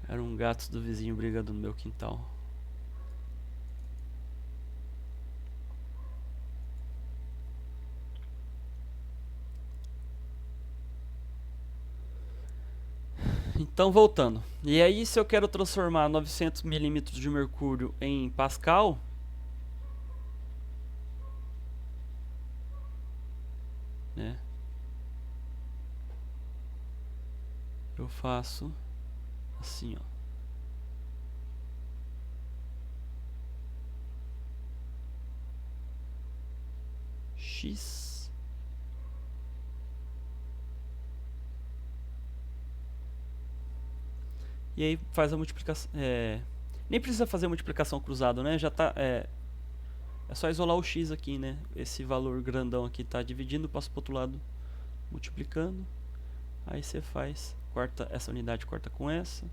Eram gatos do vizinho brigando no meu quintal. Então, voltando. E aí, se eu quero transformar 900 milímetros de mercúrio em Pascal, né, eu faço assim, ó. X. E aí faz a multiplicação. Nem precisa fazer a multiplicação cruzada, né? Já tá. É só isolar o x aqui, né? Esse valor grandão aqui tá dividindo, passa pro outro lado multiplicando. Aí você faz, corta essa unidade, corta com essa.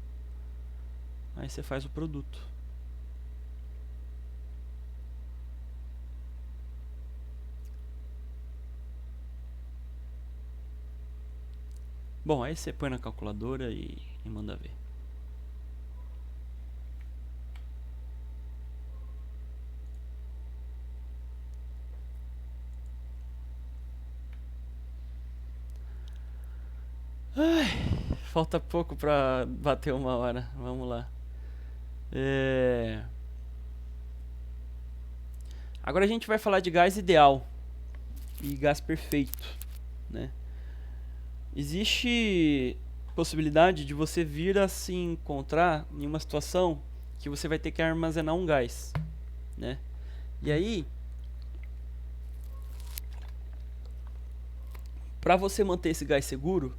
Aí você faz o produto. Bom, aí você põe na calculadora e manda ver. Ai, falta pouco pra bater 1 hora. Vamos lá. Agora a gente vai falar de gás ideal e gás perfeito, né? Existe possibilidade de você vir a se encontrar em uma situação que você vai ter que armazenar um gás, né? E aí, para você manter esse gás seguro,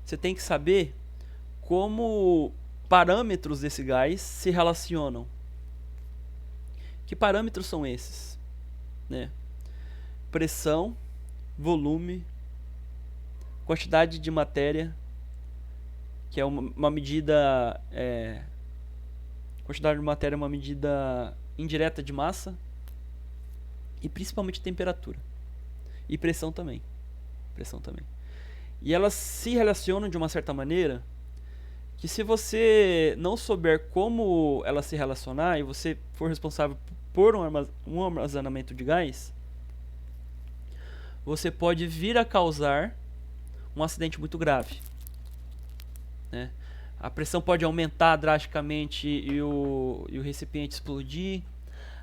você tem que saber como parâmetros desse gás se relacionam. Que parâmetros são esses, né? Pressão, volume, quantidade de matéria, que é uma medida... quantidade de matéria é uma medida indireta de massa, e principalmente temperatura. E pressão também. E elas se relacionam de uma certa maneira que, se você não souber como elas se relacionar e você for responsável por um armazenamento de gás, você pode vir a causar um acidente muito grave, né? A pressão pode aumentar drasticamente e o recipiente explodir.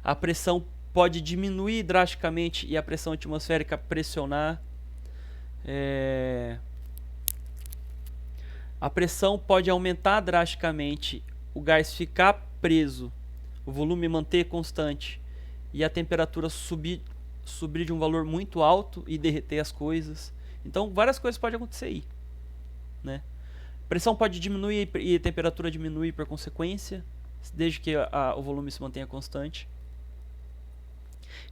A pressão pode diminuir drasticamente e a pressão atmosférica pressionar. A pressão pode aumentar drasticamente, o gás ficar preso, o volume manter constante e a temperatura subir de um valor muito alto e derreter as coisas. Então, várias coisas podem acontecer aí, né? Pressão pode diminuir e a temperatura diminuir por consequência, desde que o volume se mantenha constante.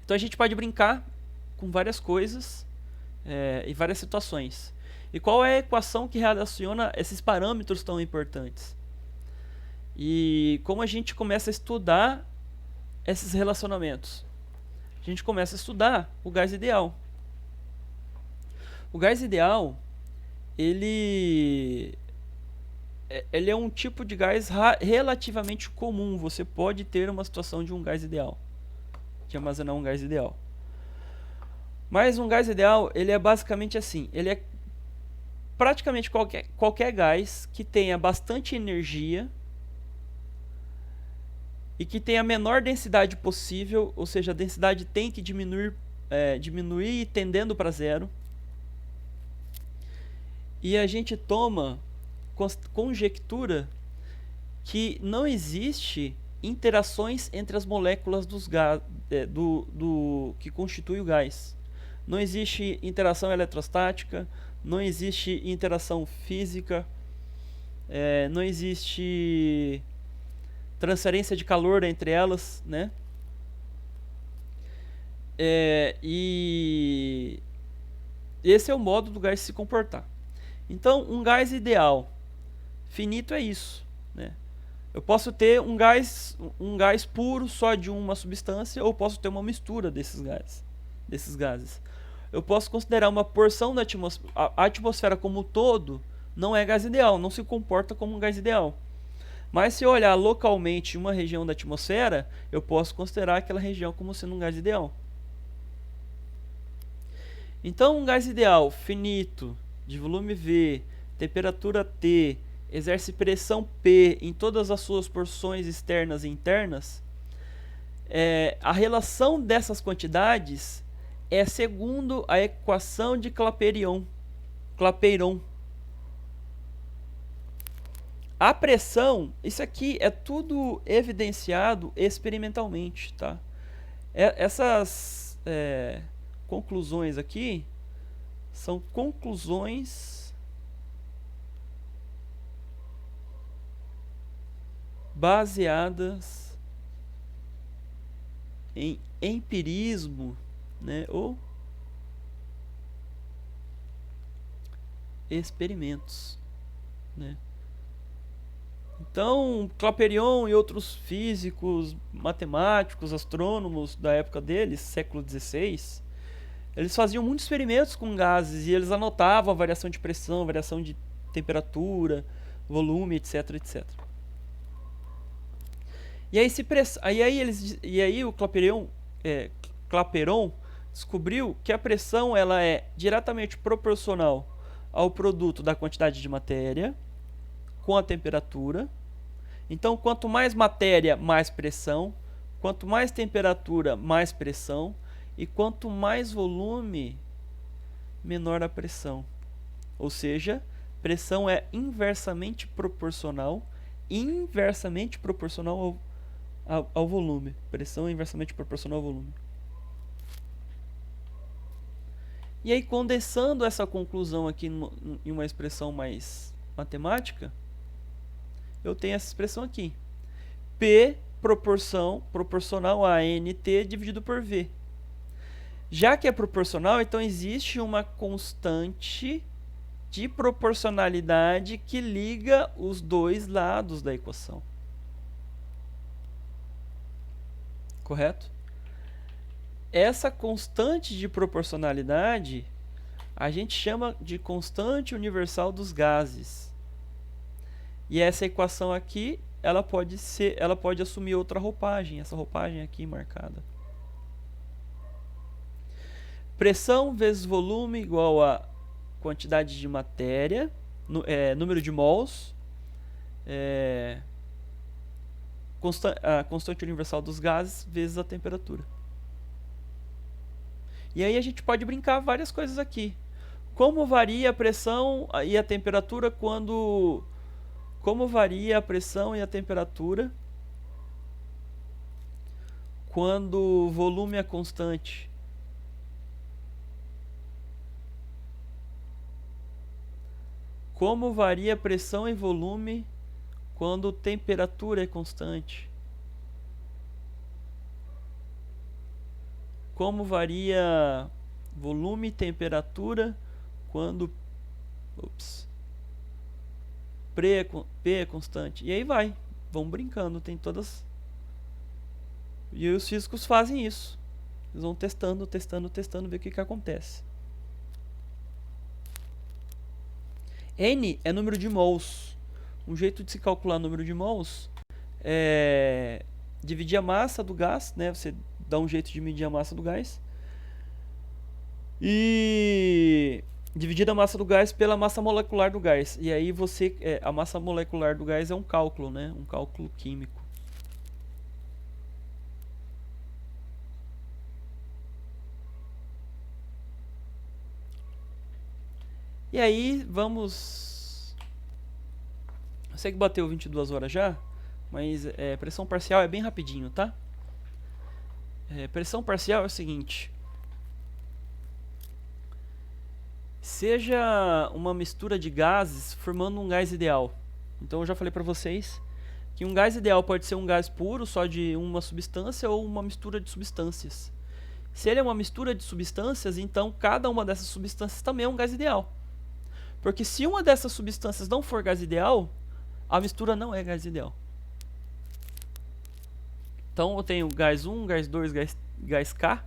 Então a gente pode brincar com várias coisas e várias situações. E qual é a equação que relaciona esses parâmetros tão importantes? E como a gente começa a estudar esses relacionamentos? A gente começa a estudar o gás ideal. O gás ideal, ele é um tipo de gás relativamente comum. Você pode ter uma situação de um gás ideal, de armazenar um gás ideal. Mas um gás ideal, ele é basicamente assim, ele é praticamente qualquer gás que tenha bastante energia e que tenha a menor densidade possível, ou seja, a densidade tem que diminuir tendendo para zero. E a gente toma conjectura que não existe interações entre as moléculas que constitui o gás. Não existe interação eletrostática, não existe interação física, não existe transferência de calor entre elas, né? E esse é o modo do gás se comportar. Então, um gás ideal finito é isso, né? Eu posso ter um gás puro só de uma substância, ou posso ter uma mistura desses gases. Eu posso considerar uma porção da atmosfera. A atmosfera como um todo não é gás ideal, não se comporta como um gás ideal. Mas se eu olhar localmente uma região da atmosfera, eu posso considerar aquela região como sendo um gás ideal. Então, um gás ideal finito, de volume V, temperatura T, exerce pressão P em todas as suas porções externas e internas, a relação dessas quantidades é segundo a equação de Clapeyron. A pressão, isso aqui é tudo evidenciado experimentalmente, tá? Essas conclusões aqui são conclusões baseadas em empirismo, né, ou experimentos, né? Então, Clapeyron e outros físicos, matemáticos, astrônomos da época deles, século XVI, eles faziam muitos experimentos com gases e eles anotavam a variação de pressão, variação de temperatura, volume, etc, etc. E aí, o Clapeyron descobriu que a pressão ela é diretamente proporcional ao produto da quantidade de matéria com a temperatura. Então, quanto mais matéria, mais pressão. Quanto mais temperatura, mais pressão. E quanto mais volume, menor a pressão. Ou seja, pressão é inversamente proporcional ao volume. Pressão é inversamente proporcional ao volume. E aí, condensando essa conclusão aqui em uma expressão mais matemática, eu tenho essa expressão aqui. P proporcional a NT dividido por V. Já que é proporcional, então existe uma constante de proporcionalidade que liga os dois lados da equação. Correto? Essa constante de proporcionalidade a gente chama de constante universal dos gases. E essa equação aqui, ela pode assumir outra roupagem, essa roupagem aqui marcada. Pressão vezes volume igual a quantidade de matéria, número de mols, a constante universal dos gases vezes a temperatura. E aí a gente pode brincar várias coisas aqui. Como varia a pressão e a temperatura quando... Como varia a pressão e a temperatura quando o volume é constante? Como varia a pressão e volume quando a temperatura é constante? Como varia volume e temperatura quando P é constante? E aí vão brincando, tem todas. E os físicos fazem isso. Eles vão testando, ver o que acontece. N é número de mols. Um jeito de se calcular o número de mols é dividir a massa do gás, né? Você dá um jeito de medir a massa do gás. E dividir a massa do gás pela massa molecular do gás. E aí a massa molecular do gás é um cálculo, né? Um cálculo químico. E aí, vamos... Eu sei que bateu 22 horas já, mas pressão parcial é bem rapidinho, tá? Pressão parcial é o seguinte. Seja uma mistura de gases formando um gás ideal. Então eu já falei para vocês que um gás ideal pode ser um gás puro, só de uma substância, ou uma mistura de substâncias. Se ele é uma mistura de substâncias, então cada uma dessas substâncias também é um gás ideal. Porque se uma dessas substâncias não for gás ideal, a mistura não é gás ideal. Então eu tenho gás 1, gás 2, gás K,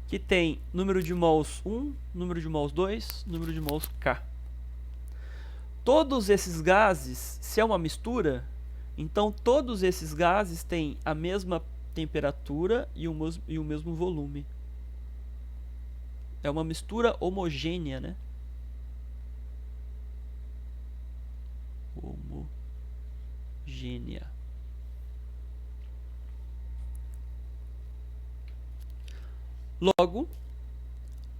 que tem número de mols 1, número de mols 2, número de mols K. Todos esses gases, se é uma mistura, Então, todos esses gases têm a mesma temperatura e o mesmo volume. É uma mistura homogênea, né? Homogênea. Logo,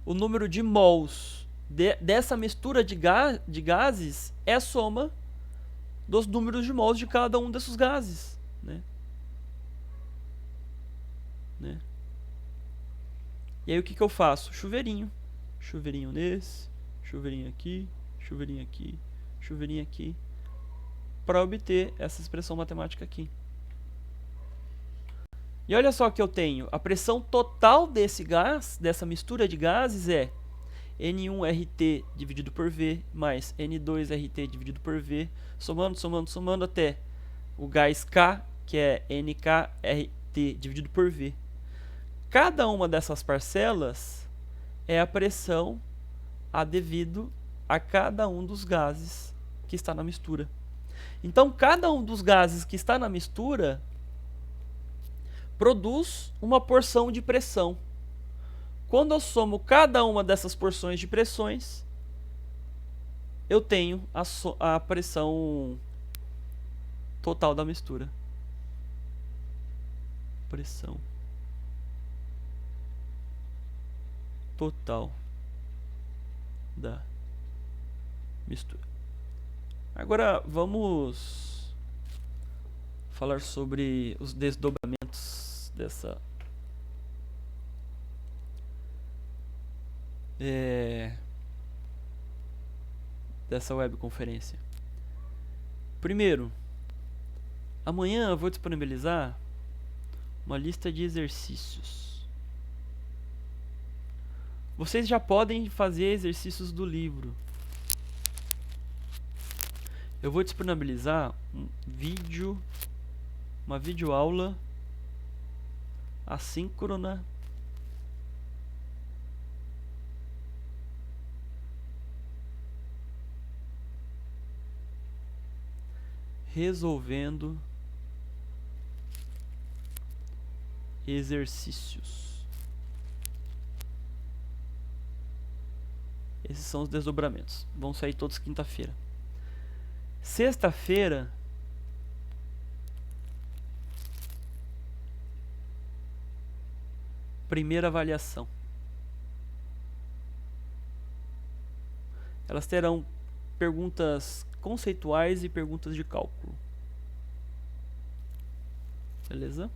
o número de mols dessa mistura de gases é a soma dos números de mols de cada um desses gases, né? E aí o que eu faço? Chuveirinho. Chuveirinho nesse, chuveirinho aqui, chuveirinho aqui, chuveirinho aqui, para obter essa expressão matemática aqui. E olha só que eu tenho, a pressão total desse gás, dessa mistura de gases é N1RT dividido por V mais N2RT dividido por V, somando, somando, somando até o gás K, que é NKRT dividido por V. Cada uma dessas parcelas é a pressão devido a cada um dos gases que está na mistura. Então, cada um dos gases que está na mistura produz uma porção de pressão. Quando eu somo cada uma dessas porções de pressões, eu tenho a pressão total da mistura. Pressão total da mistura. Agora vamos falar sobre os desdobramentos dessa webconferência. Primeiro, amanhã eu vou disponibilizar uma lista de exercícios. Vocês já podem fazer exercícios do livro. Eu vou disponibilizar uma videoaula assíncrona resolvendo exercícios. Esses são os desdobramentos. Vão sair todos quinta-feira. Sexta-feira, primeira avaliação. Elas terão perguntas conceituais e perguntas de cálculo. Beleza?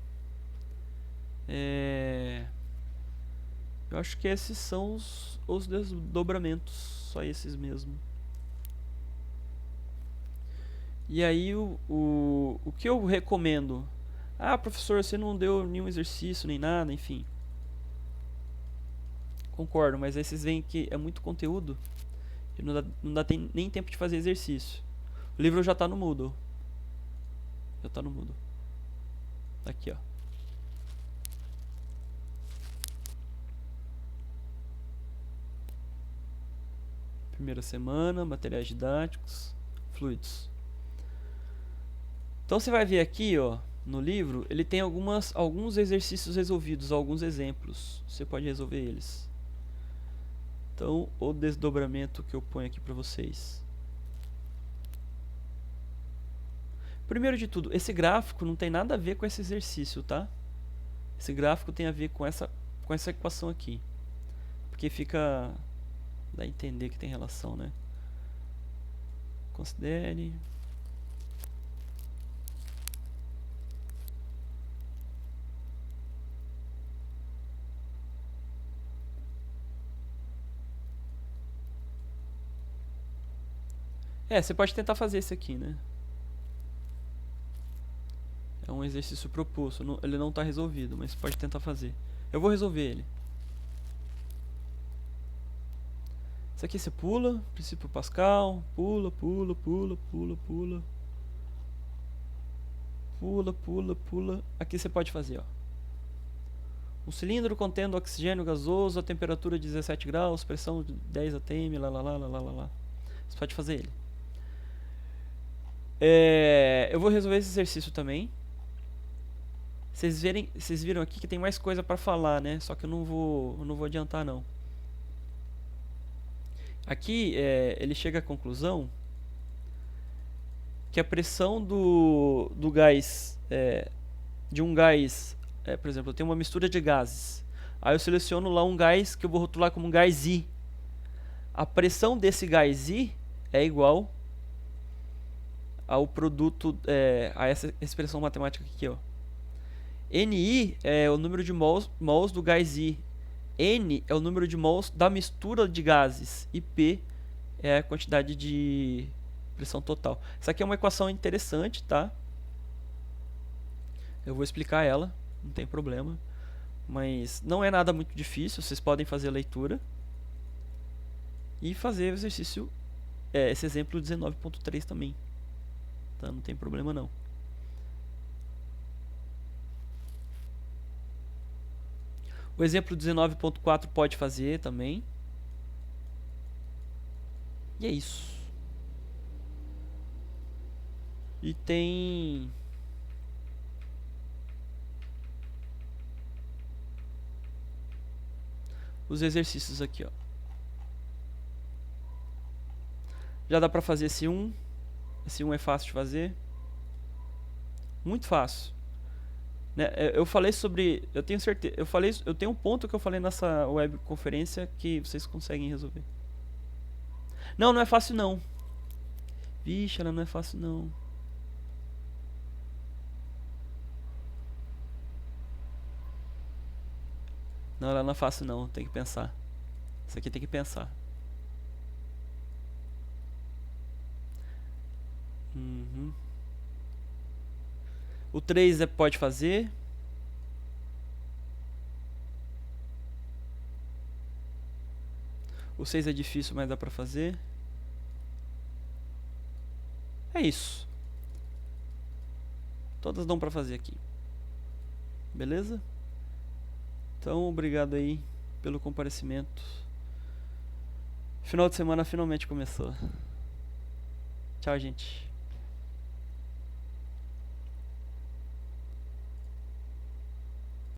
Eu acho que esses são os desdobramentos, só esses mesmo. E aí o que eu recomendo? Ah, professor, você não deu nenhum exercício nem nada, enfim. Concordo, mas esses veem que é muito conteúdo e não dá nem tempo de fazer exercício. O livro já está no Moodle. Já está no Moodle. Aqui, ó. Primeira semana, materiais didáticos, fluidos. Então você vai ver aqui, ó, no livro, ele tem alguns exercícios resolvidos, alguns exemplos. Você pode resolver eles. Então, o desdobramento que eu ponho aqui para vocês. Primeiro de tudo, esse gráfico não tem nada a ver com esse exercício, tá? Esse gráfico tem a ver com essa equação aqui. Porque fica... dá a entender que tem relação, né? Considere... você pode tentar fazer esse aqui, né? É um exercício proposto, ele não está resolvido, mas você pode tentar fazer. Eu vou resolver ele. Isso aqui você pula, princípio Pascal, pula, pula, pula, pula, pula. Pula, pula, pula. Aqui você pode fazer, ó. Um cilindro contendo oxigênio gasoso a temperatura de 17 graus, pressão de 10 atm, lá. Você pode fazer ele. Eu vou resolver esse exercício também. Vocês viram aqui que tem mais coisa para falar, né? Só que eu não vou adiantar não. Aqui ele chega à conclusão que a pressão do gás, de um gás, por exemplo, eu tenho uma mistura de gases. Aí eu seleciono lá um gás que eu vou rotular como gás I. A pressão desse gás I é igual ao produto, a essa expressão matemática aqui, ó. Ni é o número de mols do gás I. N é o número de mols da mistura de gases. E P é a quantidade de pressão total. Essa aqui é uma equação interessante, tá? Eu vou explicar ela, não tem problema. Mas não é nada muito difícil, vocês podem fazer a leitura e fazer o exercício, esse exemplo 19.3 também, tá? Não tem problema não. O exemplo 19.4 pode fazer também. E é isso. E tem os exercícios aqui, ó. Já dá pra fazer esse 1. Esse 1 é fácil de fazer. Muito fácil. Né? Eu falei sobre... Eu tenho certeza... Eu tenho um ponto que eu falei nessa webconferência que vocês conseguem resolver. Não, não é fácil não. Vixe, ela não é fácil não. Não, ela não é fácil não. Tem que pensar. Isso aqui tem que pensar. O 3 pode fazer. O 6 é difícil, mas dá pra fazer. É isso. Todas dão pra fazer aqui. Beleza? Então, obrigado aí pelo comparecimento. Final de semana finalmente começou. Tchau, gente.